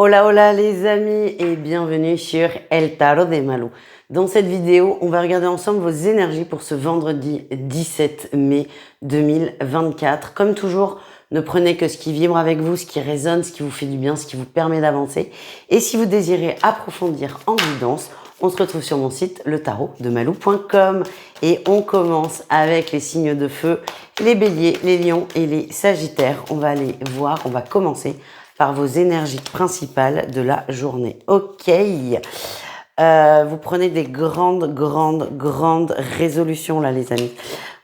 Hola hola les amis et bienvenue sur El Tarot de Malou. Dans cette vidéo, on va regarder ensemble vos énergies pour ce vendredi 17 mai 2024. Comme toujours, ne prenez que ce qui vibre avec vous, ce qui résonne, ce qui vous fait du bien, ce qui vous permet d'avancer. Et si vous désirez approfondir en guidance, on se retrouve sur mon site letarotdemalou.com et on commence avec les signes de feu, les béliers, les lions et les sagittaires. On va aller voir, on va commencer par vos énergies principales de la journée. Ok, vous prenez des grandes résolutions là les amis.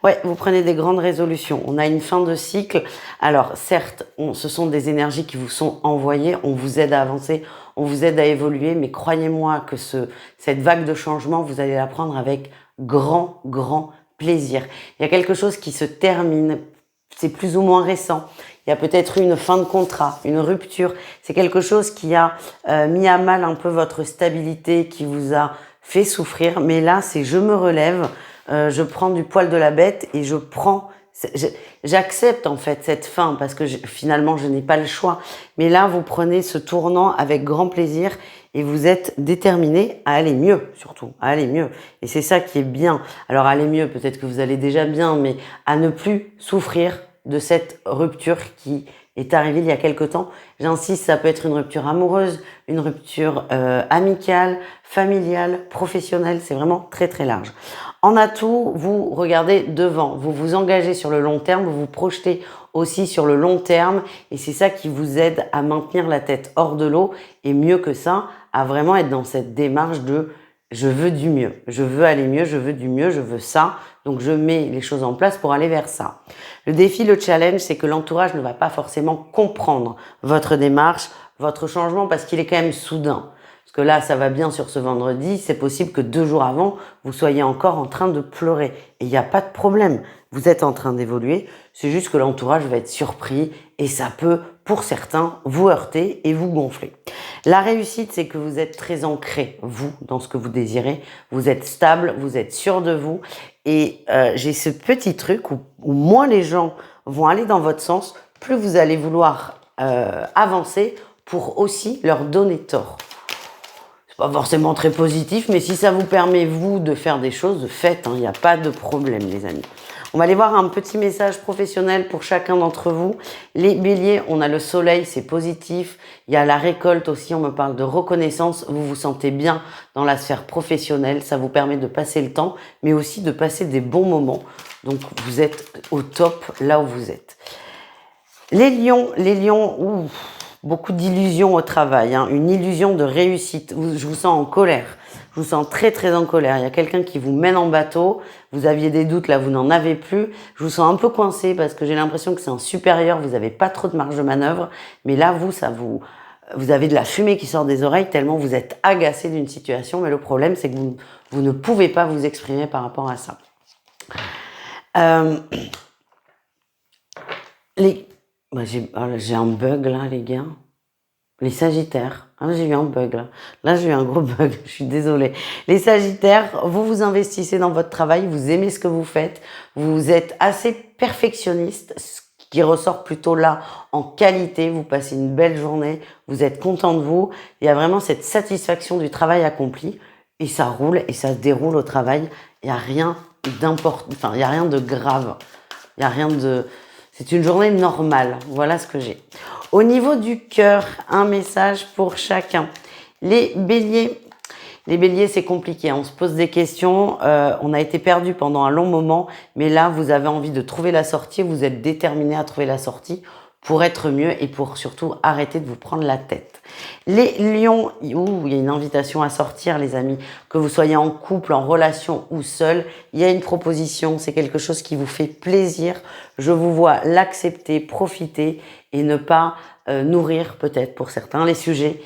Ouais, vous prenez des grandes résolutions. On a une fin de cycle. Alors certes, ce sont des énergies qui vous sont envoyées. On vous aide à avancer, on vous aide à évoluer. Mais croyez-moi que cette vague de changement, vous allez la prendre avec grand plaisir. Il y a quelque chose qui se termine. C'est plus ou moins récent. Il y a peut-être une fin de contrat, une rupture. C'est quelque chose qui a mis à mal un peu votre stabilité, qui vous a fait souffrir. Mais là, c'est je me relève, je prends du poil de la bête et j'accepte en fait cette fin parce que finalement, je n'ai pas le choix. Mais là, vous prenez ce tournant avec grand plaisir et vous êtes déterminé à aller mieux, surtout, à aller mieux. Et c'est ça qui est bien. Alors, aller mieux, peut-être que vous allez déjà bien, mais à ne plus souffrir de cette rupture qui est arrivée il y a quelque temps. J'insiste, ça peut être une rupture amoureuse, une rupture amicale, familiale, professionnelle, c'est vraiment très large. En atout, vous regardez devant, vous vous engagez sur le long terme, vous vous projetez aussi sur le long terme et c'est ça qui vous aide à maintenir la tête hors de l'eau et mieux que ça, à vraiment être dans cette démarche de je veux du mieux, je veux aller mieux, je veux du mieux, je veux ça. Donc, je mets les choses en place pour aller vers ça. Le défi, le challenge, c'est que l'entourage ne va pas forcément comprendre votre démarche, votre changement, parce qu'il est quand même soudain. Parce que là, ça va bien sur ce vendredi, c'est possible que 2 jours avant, vous soyez encore en train de pleurer. Et il n'y a pas de problème, vous êtes en train d'évoluer, c'est juste que l'entourage va être surpris et ça peut, pour certains, vous heurter et vous gonfler. La réussite, c'est que vous êtes très ancré, vous, dans ce que vous désirez. Vous êtes stable, vous êtes sûr de vous. Et j'ai ce petit truc où moins les gens vont aller dans votre sens, plus vous allez vouloir avancer pour aussi leur donner tort. C'est pas forcément très positif, mais si ça vous permet, vous, de faire des choses, faites, il n'y a pas de problème, les amis. On va aller voir un petit message professionnel pour chacun d'entre vous. Les béliers, on a le soleil, c'est positif. Il y a la récolte aussi, on me parle de reconnaissance. Vous vous sentez bien dans la sphère professionnelle. Ça vous permet de passer le temps, mais aussi de passer des bons moments. Donc, vous êtes au top là où vous êtes. Les lions, beaucoup d'illusions au travail, une illusion de réussite. Je vous sens en colère. Je vous sens très en colère. Il y a quelqu'un qui vous mène en bateau. Vous aviez des doutes, là, vous n'en avez plus. Je vous sens un peu coincé parce que j'ai l'impression que c'est un supérieur. Vous n'avez pas trop de marge de manœuvre. Mais là, vous avez de la fumée qui sort des oreilles tellement vous êtes agacé d'une situation. Mais le problème, c'est que vous ne pouvez pas vous exprimer par rapport à ça. J'ai un bug là, les gars. Les sagittaires. J'ai eu un bug là. Là, j'ai eu un gros bug. Je suis désolée. Les sagittaires, vous investissez dans votre travail. Vous aimez ce que vous faites. Vous êtes assez perfectionniste, ce qui ressort plutôt là en qualité. Vous passez une belle journée. Vous êtes content de vous. Il y a vraiment cette satisfaction du travail accompli. Et ça roule et ça se déroule au travail. Il n'y a rien d'important. Enfin, il n'y a rien de grave. Il n'y a rien de... C'est une journée normale. Voilà ce que j'ai. Au niveau du cœur, un message pour chacun. Les béliers, c'est compliqué. On se pose des questions. On a été perdu pendant un long moment. Mais là, vous avez envie de trouver la sortie. Vous êtes déterminé à trouver la sortie pour être mieux et pour surtout arrêter de vous prendre la tête. Les lions, il y a une invitation à sortir, les amis. Que vous soyez en couple, en relation ou seul, il y a une proposition. C'est quelque chose qui vous fait plaisir. Je vous vois l'accepter, profiter et ne pas nourrir peut-être pour certains les sujets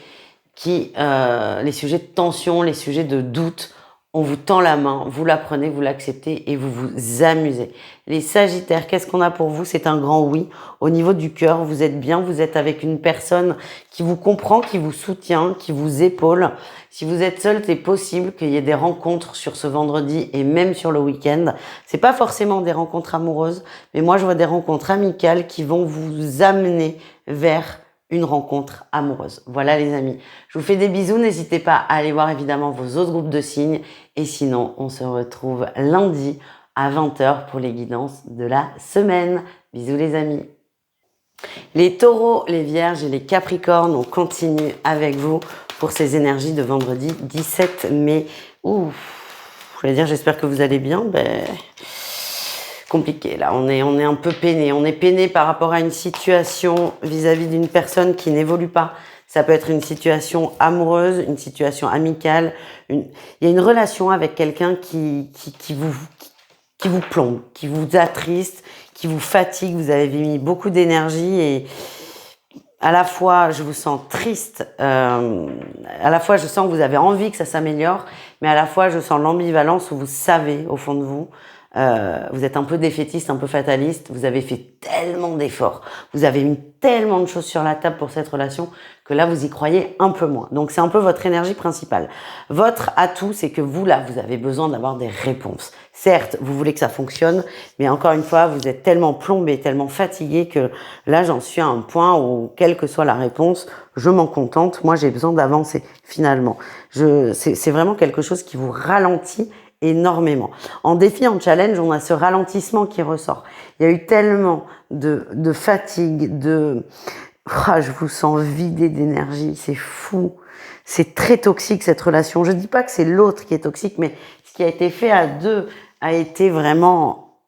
les sujets de tension, les sujets de doute. On vous tend la main, vous la prenez, vous l'acceptez et vous vous amusez. Les sagittaires, qu'est-ce qu'on a pour vous? C'est un grand oui. Au niveau du cœur, vous êtes bien, vous êtes avec une personne qui vous comprend, qui vous soutient, qui vous épaule. Si vous êtes seul, c'est possible qu'il y ait des rencontres sur ce vendredi et même sur le week-end. C'est pas forcément des rencontres amoureuses, mais moi je vois des rencontres amicales qui vont vous amener vers une rencontre amoureuse. Voilà les amis, je vous fais des bisous, n'hésitez pas à aller voir évidemment vos autres groupes de signes et sinon on se retrouve lundi à 20 h pour les guidances de la semaine. Bisous les amis. Les taureaux, les vierges et les capricornes, on continue avec vous pour ces énergies de vendredi 17 mai. Ouh, je vais dire, j'espère que vous allez bien. Compliqué là, on est un peu peiné. On est peiné par rapport à une situation vis-à-vis d'une personne qui n'évolue pas. Ça peut être une situation amoureuse, une situation amicale. Il y a une relation avec quelqu'un qui vous plombe, qui vous attriste, qui vous fatigue. Vous avez mis beaucoup d'énergie et à la fois je vous sens triste, à la fois je sens que vous avez envie que ça s'améliore, mais à la fois je sens l'ambivalence où vous savez au fond de vous, vous êtes un peu défaitiste, un peu fataliste, vous avez fait tellement d'efforts, vous avez mis tellement de choses sur la table pour cette relation que là vous y croyez un peu moins. Donc c'est un peu votre énergie principale. Votre atout, c'est que vous là, vous avez besoin d'avoir des réponses. Certes, vous voulez que ça fonctionne, mais encore une fois, vous êtes tellement plombé, tellement fatigué que là j'en suis à un point où quelle que soit la réponse, je m'en contente. Moi j'ai besoin d'avancer finalement. C'est vraiment quelque chose qui vous ralentit énormément. En défi, en challenge, on a ce ralentissement qui ressort. Il y a eu tellement de fatigue, je vous sens vidé d'énergie, c'est fou. C'est très toxique cette relation. Je dis pas que c'est l'autre qui est toxique, mais ce qui a été fait à deux a été vraiment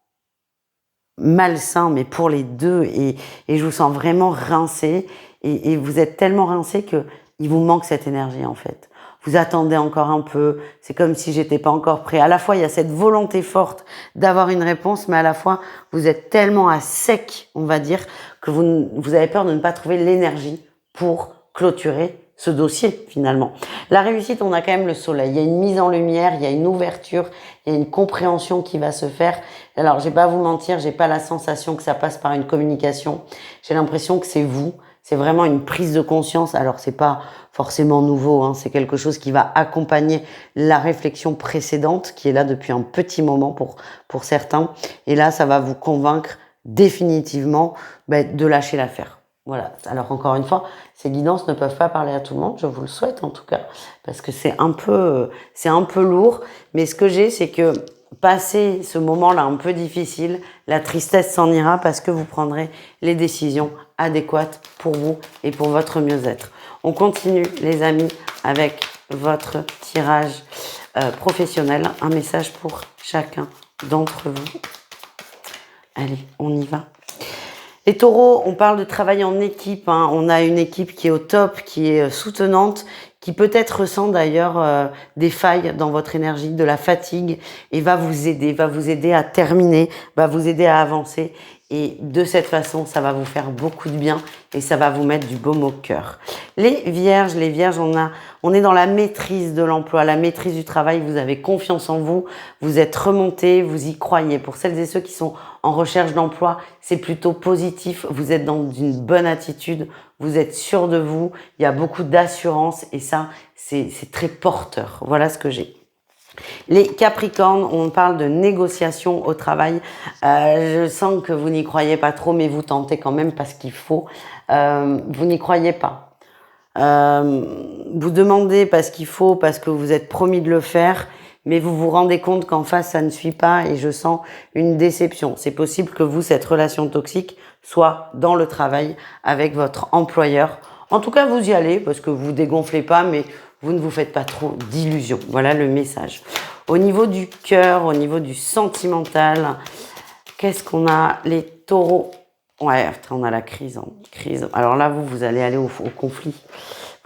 malsain, mais pour les deux. Et je vous sens vraiment rincé. Et vous êtes tellement rincé que il vous manque cette énergie en fait. Vous attendez encore un peu, c'est comme si j'étais pas encore prêt. À la fois, il y a cette volonté forte d'avoir une réponse, mais à la fois, vous êtes tellement à sec, on va dire, que vous avez peur de ne pas trouver l'énergie pour clôturer ce dossier, finalement. La réussite, on a quand même le soleil. Il y a une mise en lumière, il y a une ouverture, il y a une compréhension qui va se faire. Alors, je vais pas vous mentir, j'ai pas la sensation que ça passe par une communication. J'ai l'impression que c'est vous. C'est vraiment une prise de conscience. Alors, c'est pas forcément nouveau, hein. C'est quelque chose qui va accompagner la réflexion précédente, qui est là depuis un petit moment pour certains. Et là, ça va vous convaincre définitivement de lâcher l'affaire. Voilà. Alors, encore une fois, ces guidances ne peuvent pas parler à tout le monde. Je vous le souhaite, en tout cas, parce que c'est un peu lourd. Mais ce que j'ai, c'est que passer ce moment-là un peu difficile, la tristesse s'en ira parce que vous prendrez les décisions adéquates pour vous et pour votre mieux-être. On continue, les amis, avec votre tirage professionnel. Un message pour chacun d'entre vous. Allez, on y va. Les taureaux, on parle de travail en équipe. Hein. On a une équipe qui est au top, qui est soutenante, qui peut-être ressent d'ailleurs des failles dans votre énergie, de la fatigue, et va vous aider à terminer, va vous aider à avancer. Et de cette façon, ça va vous faire beaucoup de bien et ça va vous mettre du baume au cœur. Les vierges, on est dans la maîtrise de l'emploi, la maîtrise du travail. Vous avez confiance en vous, vous êtes remonté, vous y croyez. Pour celles et ceux qui sont en recherche d'emploi, c'est plutôt positif. Vous êtes dans une bonne attitude, vous êtes sûr de vous. Il y a beaucoup d'assurance et ça, c'est très porteur. Voilà ce que j'ai. Les Capricornes, on parle de négociation au travail. Je sens que vous n'y croyez pas trop, mais vous tentez quand même parce qu'il faut. Vous n'y croyez pas. Vous demandez parce qu'il faut, parce que vous êtes promis de le faire, mais vous vous rendez compte qu'en face, ça ne suit pas et je sens une déception. C'est possible que vous, cette relation toxique, soit dans le travail avec votre employeur. En tout cas, vous y allez parce que vous dégonflez pas, mais vous ne vous faites pas trop d'illusions. Voilà le message. Au niveau du cœur, au niveau du sentimental, qu'est-ce qu'on a? Les taureaux. Ouais, on a la crise. Alors là, vous allez aller au conflit.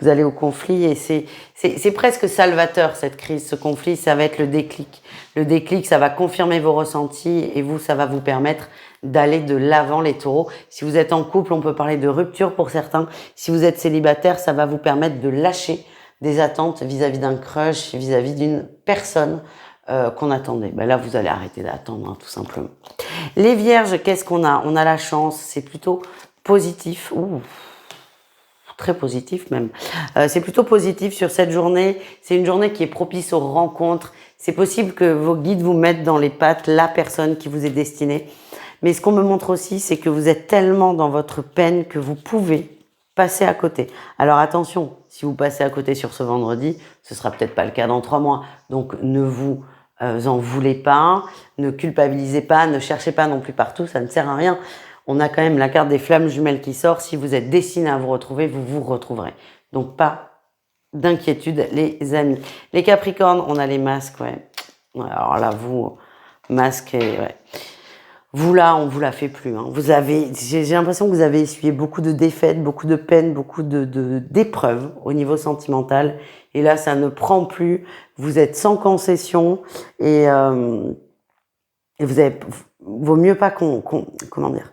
Vous allez au conflit et c'est presque salvateur cette crise, ce conflit. Ça va être le déclic. Le déclic, ça va confirmer vos ressentis et vous, ça va vous permettre d'aller de l'avant, les taureaux. Si vous êtes en couple, on peut parler de rupture pour certains. Si vous êtes célibataire, ça va vous permettre de lâcher des attentes vis-à-vis d'un crush, vis-à-vis d'une personne qu'on attendait. Là, vous allez arrêter d'attendre, hein, tout simplement. Les vierges, qu'est-ce qu'on a? On a la chance, c'est plutôt positif. Très positif même. C'est plutôt positif sur cette journée. C'est une journée qui est propice aux rencontres. C'est possible que vos guides vous mettent dans les pattes la personne qui vous est destinée. Mais ce qu'on me montre aussi, c'est que vous êtes tellement dans votre peine que vous pouvez passez à côté. Alors attention, si vous passez à côté sur ce vendredi, ce sera peut-être pas le cas dans 3 mois. Donc ne vous en voulez pas, ne culpabilisez pas, ne cherchez pas non plus partout, ça ne sert à rien. On a quand même la carte des flammes jumelles qui sort. Si vous êtes destiné à vous retrouver, vous vous retrouverez. Donc pas d'inquiétude les amis. Les Capricornes, on a les masques, ouais. Alors là, vous, masque, ouais. Vous là, on vous la fait plus. Hein. Vous avez, j'ai l'impression que vous avez essuyé beaucoup de défaites, beaucoup de peines, beaucoup d'épreuves au niveau sentimental. Et là, ça ne prend plus. Vous êtes sans concession et vous avez, vaut mieux pas comment dire,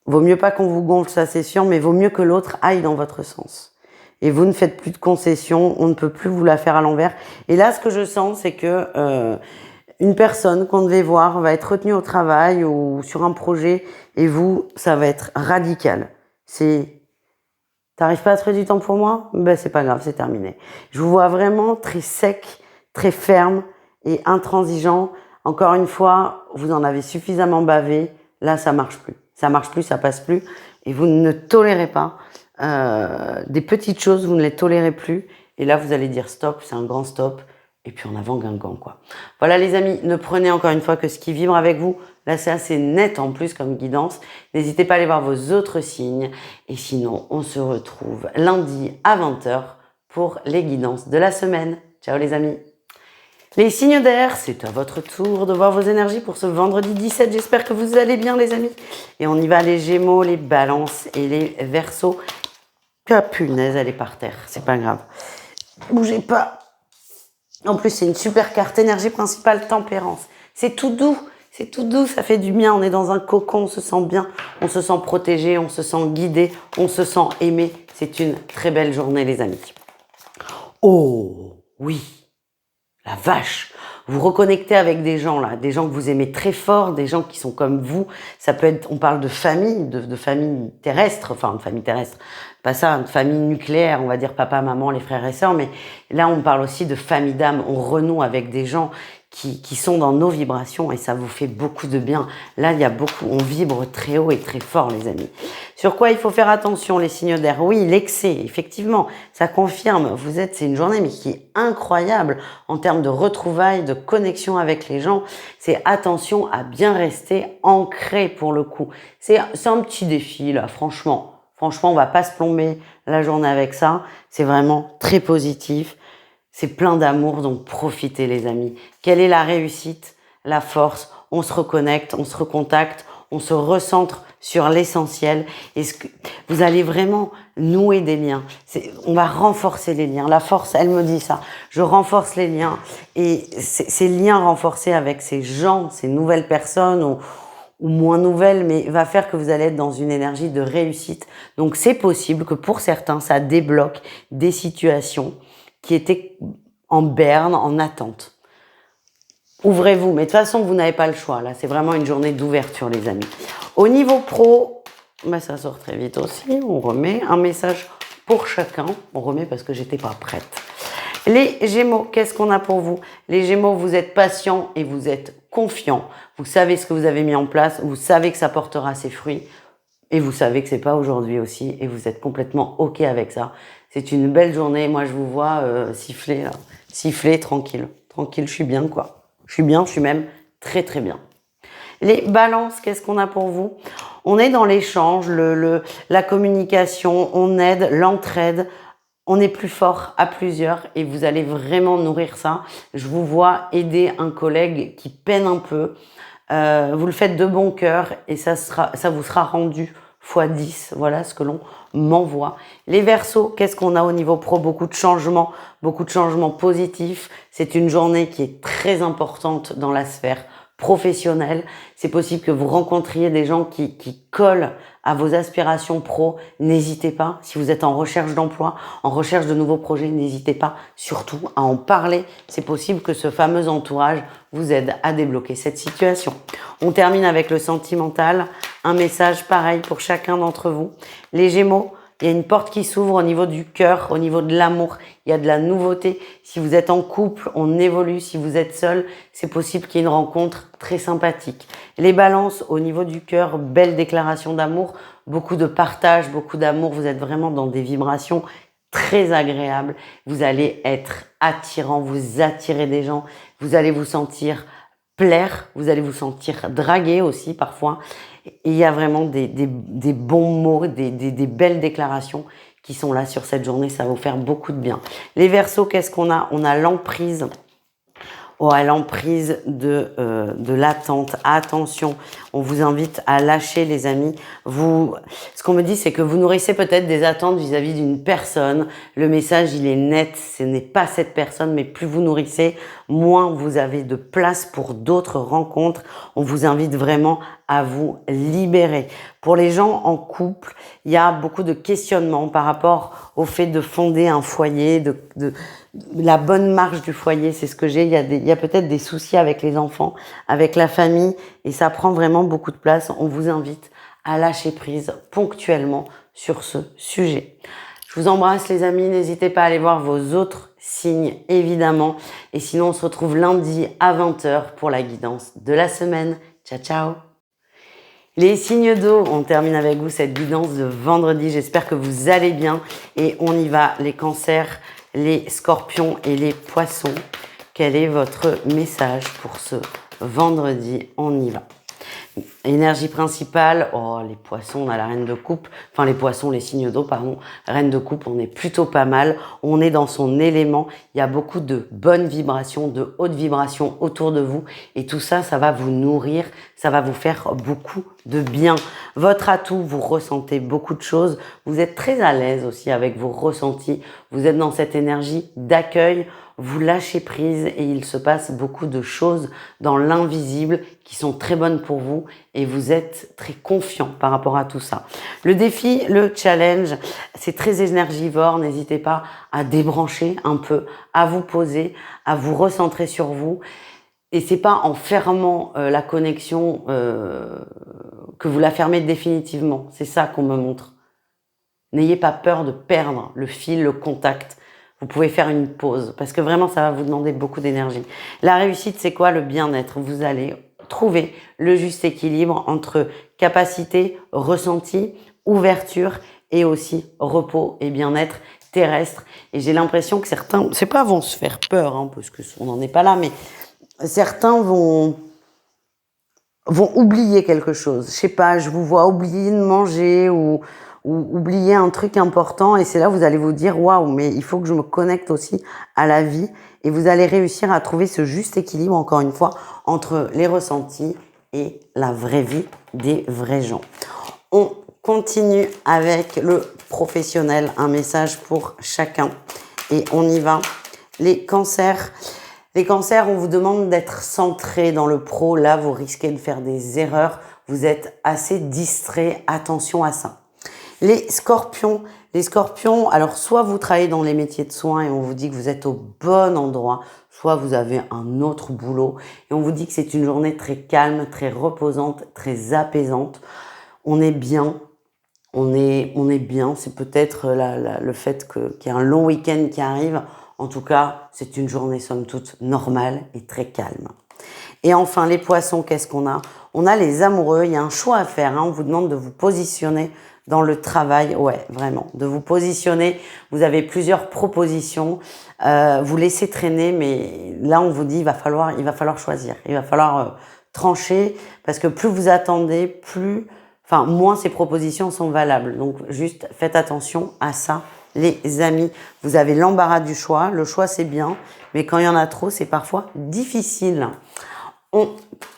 vaut mieux pas qu'on vous gonfle, ça c'est sûr, mais vaut mieux que l'autre aille dans votre sens. Et vous ne faites plus de concessions, on ne peut plus vous la faire à l'envers. Et là, ce que je sens, c'est que une personne qu'on devait voir va être retenue au travail ou sur un projet, et vous, ça va être radical. T'arrives pas à trouver du temps pour moi? Ben c'est pas grave, c'est terminé. Je vous vois vraiment très sec, très ferme et intransigeant. Encore une fois, vous en avez suffisamment bavé. Là, ça marche plus. Ça marche plus, ça passe plus. Et vous ne tolérez pas des petites choses, vous ne les tolérez plus. Et là, vous allez dire stop, c'est un grand stop. Et puis en avant Guingamp, quoi. Voilà les amis, ne prenez encore une fois que ce qui vibre avec vous. Là, c'est assez net en plus comme guidance. N'hésitez pas à aller voir vos autres signes. Et sinon, on se retrouve lundi à 20 h pour les guidances de la semaine. Ciao les amis. Les signes d'air, c'est à votre tour de voir vos énergies pour ce vendredi 17. J'espère que vous allez bien les amis. Et on y va, les Gémeaux, les Balances et les Verseaux. Ah punaise, elle est par terre, c'est pas grave. Bougez pas. En plus, c'est une super carte énergie principale, tempérance. C'est tout doux, ça fait du bien. On est dans un cocon, on se sent bien, on se sent protégé, on se sent guidé, on se sent aimé. C'est une très belle journée, les amis. Oh, oui, la vache. Vous reconnectez avec des gens, là, des gens que vous aimez très fort, des gens qui sont comme vous. Ça peut être, on parle de famille, de famille terrestre, enfin, de famille terrestre. Pas ça, de famille nucléaire, on va dire papa, maman, les frères et sœurs, mais là, on parle aussi de famille d'âme. On renoue avec des gens qui sont dans nos vibrations et ça vous fait beaucoup de bien. Là, il y a beaucoup, on vibre très haut et très fort, les amis. Sur quoi il faut faire attention, les signes d'air? Oui, l'excès, effectivement, ça confirme. C'est une journée, mais qui est incroyable en termes de retrouvailles, de connexion avec les gens. C'est attention à bien rester ancré pour le coup. C'est un petit défi, là, franchement. Franchement, on va pas se plomber la journée avec ça. C'est vraiment très positif. C'est plein d'amour, donc profitez les amis. Quelle est la réussite? La force. On se reconnecte, on se recontacte, on se recentre sur l'essentiel. Est-ce que vous allez vraiment nouer des liens? On va renforcer les liens. La force, elle me dit ça. Je renforce les liens. Et ces liens renforcés avec ces gens, ces nouvelles personnes ou moins nouvelles, mais va faire que vous allez être dans une énergie de réussite. Donc c'est possible que pour certains, ça débloque des situations qui étaient en berne, en attente. Ouvrez-vous, mais de toute façon, vous n'avez pas le choix. Là, c'est vraiment une journée d'ouverture, les amis. Au niveau pro, ça sort très vite aussi. On remet un message pour chacun. On remet parce que j'étais pas prête. Les Gémeaux, qu'est-ce qu'on a pour vous? Les Gémeaux, vous êtes patients et vous êtes confiants. Vous savez ce que vous avez mis en place. Vous savez que ça portera ses fruits. Et vous savez que c'est pas aujourd'hui aussi. Et vous êtes complètement OK avec ça. C'est une belle journée. Moi, je vous vois siffler, là. Siffler, tranquille. Tranquille, je suis bien, quoi. Je suis bien, je suis même très, très bien. Les Balances, qu'est-ce qu'on a pour vous? On est dans l'échange, la communication, on aide, l'entraide. On est plus fort à plusieurs et vous allez vraiment nourrir ça. Je vous vois aider un collègue qui peine un peu. Vous le faites de bon cœur et ça vous sera rendu x10. Voilà ce que l'on m'envoie. Les Verseaux, qu'est-ce qu'on a au niveau pro? Beaucoup de changements positifs. C'est une journée qui est très importante dans la sphère professionnelle. C'est possible que vous rencontriez des gens qui collent à vos aspirations pro. N'hésitez pas. Si vous êtes en recherche d'emploi, en recherche de nouveaux projets, n'hésitez pas surtout à en parler. C'est possible que ce fameux entourage vous aide à débloquer cette situation. On termine avec le sentimental. Un message pareil pour chacun d'entre vous. Les Gémeaux, Il y a une porte qui s'ouvre au niveau du cœur, au niveau de l'amour. Il y a de la nouveauté. Si vous êtes en couple, on évolue. Si vous êtes seul, c'est possible qu'il y ait une rencontre très sympathique. Les balances, au niveau du cœur, belle déclaration d'amour, beaucoup de partage, beaucoup d'amour. Vous êtes vraiment dans des vibrations très agréables. Vous allez être attirant, vous attirez des gens. Vous allez vous sentir plaire, vous allez vous sentir draguer aussi parfois. Et il y a vraiment des bons mots, des belles déclarations qui sont là sur cette journée. Ça va vous faire beaucoup de bien. Les Verseaux, qu'est-ce qu'on a? On a l'emprise. Oh, à l'emprise de l'attente. Attention, on vous invite à lâcher les amis. Ce qu'on me dit, c'est que vous nourrissez peut-être des attentes vis-à-vis d'une personne. Le message, il est net. Ce n'est pas cette personne, mais plus vous nourrissez, moins vous avez de place pour d'autres rencontres. On vous invite vraiment à vous libérer. Pour les gens en couple, il y a beaucoup de questionnements par rapport au fait de fonder un foyer, la bonne marche du foyer, c'est ce que j'ai. Il y a peut-être des soucis avec les enfants, avec la famille, et ça prend vraiment beaucoup de place. On vous invite à lâcher prise ponctuellement sur ce sujet. Je vous embrasse les amis, n'hésitez pas à aller voir vos autres signes évidemment. Et sinon, on se retrouve lundi à 20 h pour la guidance de la semaine. Ciao, ciao! Les signes d'eau, on termine avec vous cette guidance de vendredi. J'espère que vous allez bien et on y va. Les cancers, les scorpions et les poissons. Quel est votre message pour ce vendredi? On y va. Énergie principale, oh les poissons, on a la reine de coupe, enfin les poissons, les signes d'eau, pardon, reine de coupe, on est plutôt pas mal, on est dans son élément, il y a beaucoup de bonnes vibrations, de hautes vibrations autour de vous et tout ça, ça va vous nourrir, ça va vous faire beaucoup de bien. Votre atout, vous ressentez beaucoup de choses, vous êtes très à l'aise aussi avec vos ressentis, vous êtes dans cette énergie d'accueil, vous lâchez prise et il se passe beaucoup de choses dans l'invisible qui sont très bonnes pour vous et vous êtes très confiant par rapport à tout ça. Le défi, le challenge, c'est très énergivore. N'hésitez pas à débrancher un peu, à vous poser, à vous recentrer sur vous. Et c'est pas en fermant la connexion que vous la fermez définitivement. C'est ça qu'on me montre. N'ayez pas peur de perdre le fil, le contact. Vous pouvez faire une pause parce que vraiment, ça va vous demander beaucoup d'énergie. La réussite, c'est quoi? Le bien-être. Vous allez trouver le juste équilibre entre capacité, ressenti, ouverture et aussi repos et bien-être terrestre. Et j'ai l'impression que certains, c'est pas vont se faire peur, hein, parce que on n'en est pas là, mais certains vont oublier quelque chose. Je sais pas, je vous vois oublier de manger ou oublier un truc important et c'est là où vous allez vous dire waouh, mais il faut que je me connecte aussi à la vie et vous allez réussir à trouver ce juste équilibre encore une fois entre les ressentis et la vraie vie des vrais gens. On continue avec le professionnel, un message pour chacun et on y va. Les cancers. Les cancers, on vous demande d'être centré dans le pro. Là, vous risquez de faire des erreurs. Vous êtes assez distrait. Attention à ça. Les scorpions, alors soit vous travaillez dans les métiers de soins et on vous dit que vous êtes au bon endroit, soit vous avez un autre boulot et on vous dit que c'est une journée très calme, très reposante, très apaisante. On est bien, on est bien. C'est peut-être le fait qu'il y a un long week-end qui arrive. En tout cas, c'est une journée somme toute normale et très calme. Et enfin, les poissons, qu'est-ce qu'on a? On a les amoureux, il y a un choix à faire. Hein. On vous demande de vous positionner dans le travail. Ouais, vraiment, de vous positionner. Vous avez plusieurs propositions. Vous laissez traîner, mais là, on vous dit il va falloir choisir. Il va falloir trancher parce que plus vous attendez, moins ces propositions sont valables. Donc, juste faites attention à ça. Les amis, vous avez l'embarras du choix. Le choix, c'est bien, mais quand il y en a trop, c'est parfois difficile. On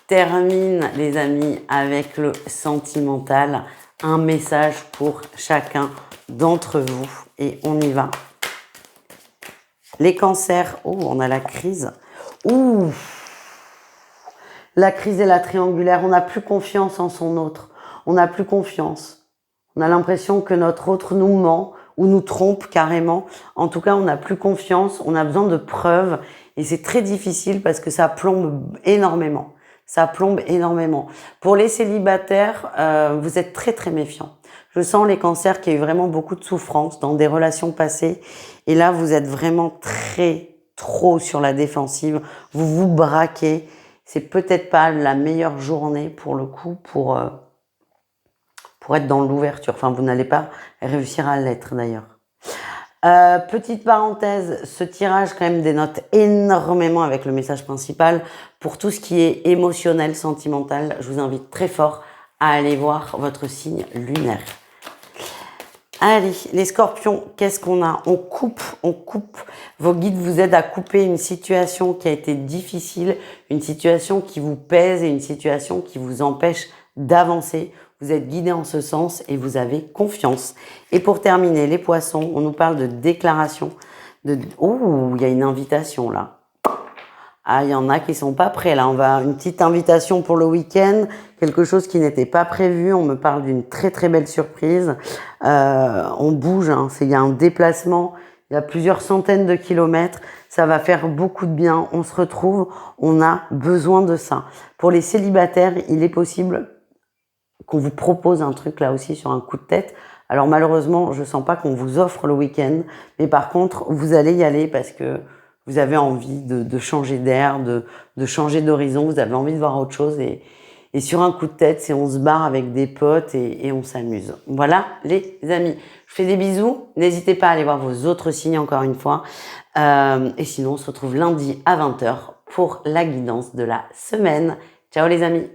termine, les amis, avec le sentimental. Un message pour chacun d'entre vous. Et on y va. Les cancers. Oh, on a la crise. Ouh, la crise et la triangulaire. On n'a plus confiance en son autre. On n'a plus confiance. On a l'impression que notre autre nous ment ou nous trompe carrément. En tout cas, on n'a plus confiance, on a besoin de preuves et c'est très difficile parce que ça plombe énormément. Ça plombe énormément. Pour les célibataires, vous êtes très très méfiants. Je sens les cancers qu'il y a eu vraiment beaucoup de souffrance dans des relations passées. Et là, vous êtes vraiment trop sur la défensive. Vous vous braquez. C'est peut-être pas la meilleure journée pour le coup pour être dans l'ouverture. Enfin, vous n'allez pas réussir à l'être d'ailleurs. Petite parenthèse, ce tirage quand même dénote énormément avec le message principal. Pour tout ce qui est émotionnel, sentimental, je vous invite très fort à aller voir votre signe lunaire. Allez, les scorpions, qu'est-ce qu'on a? On coupe. Vos guides vous aident à couper une situation qui a été difficile, une situation qui vous pèse et une situation qui vous empêche d'avancer. Vous êtes guidé en ce sens et vous avez confiance. Et pour terminer, les poissons, on nous parle de déclaration. Oh, il y a une invitation là. Ah, il y en a qui sont pas prêts là. On va une petite invitation pour le week-end, quelque chose qui n'était pas prévu. On me parle d'une très belle surprise. On bouge, hein. Il y a un déplacement. Il y a plusieurs centaines de kilomètres. Ça va faire beaucoup de bien. On se retrouve. On a besoin de ça. Pour les célibataires, il est possible qu'on vous propose un truc là aussi sur un coup de tête. Alors malheureusement, je sens pas qu'on vous offre le week-end, mais par contre, vous allez y aller parce que vous avez envie de changer d'air, de changer d'horizon, vous avez envie de voir autre chose et sur un coup de tête, c'est on se barre avec des potes et on s'amuse. Voilà les amis, je fais des bisous, n'hésitez pas à aller voir vos autres signes encore une fois et sinon on se retrouve lundi à 20 h pour la guidance de la semaine. Ciao les amis.